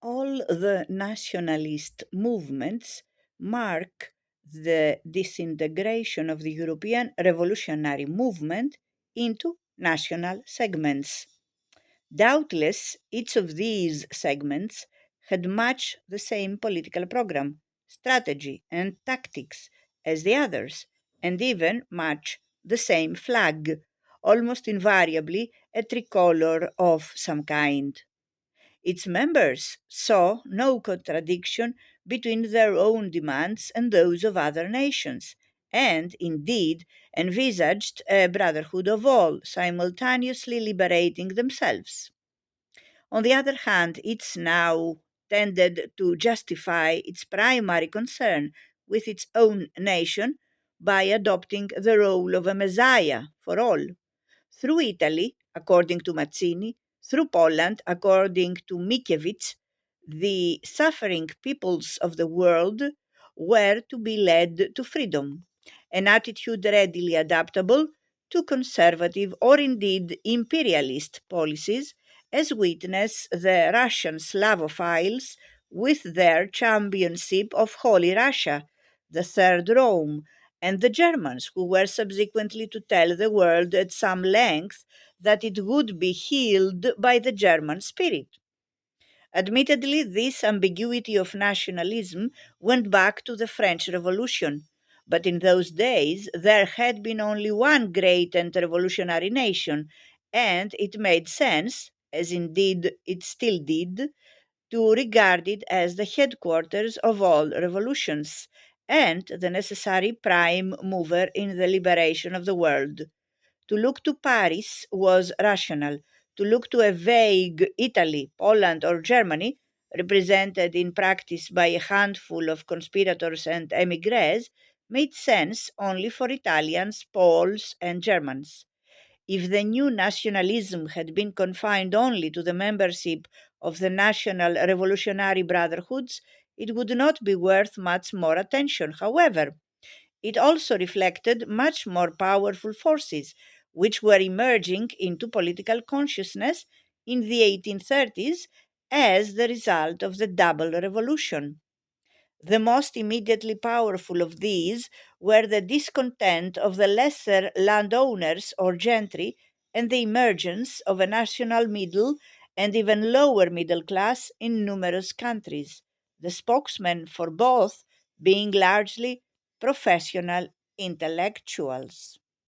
All the nationalist movements mark the disintegration of the European revolutionary movement into national segments. Doubtless, each of these segments had much the same political program, strategy, and tactics as the others, and even much the same flag, almost invariably a tricolor of some kind. Its members saw no contradiction between their own demands and those of other nations, and indeed envisaged a brotherhood of all, simultaneously liberating themselves. On the other hand, it now tended to justify its primary concern with its own nation by adopting the role of a messiah for all. Through Italy, according to Mazzini, through Poland, according to Mickiewicz, the suffering peoples of the world were to be led to freedom, an attitude readily adaptable to conservative or indeed imperialist policies, as witness the Russian Slavophiles with their championship of Holy Russia, the Third Rome, and the Germans, who were subsequently to tell the world at some length that it would be healed by the German spirit. Admittedly, this ambiguity of nationalism went back to the French Revolution, but in those days there had been only one great and revolutionary nation, and it made sense, as indeed it still did, to regard it as the headquarters of all revolutions and the necessary prime mover in the liberation of the world. To look to Paris was rational. To look to a vague Italy, Poland, or Germany, represented in practice by a handful of conspirators and emigres, made sense only for Italians, Poles, and Germans. If the new nationalism had been confined only to the membership of the national revolutionary brotherhoods, it would not be worth much more attention. However, it also reflected much more powerful forces which were emerging into political consciousness in the 1830s as the result of the double revolution. The most immediately powerful of these were the discontent of the lesser landowners or gentry and the emergence of a national middle and even lower middle class in numerous countries, the spokesmen for both being largely professional intellectuals.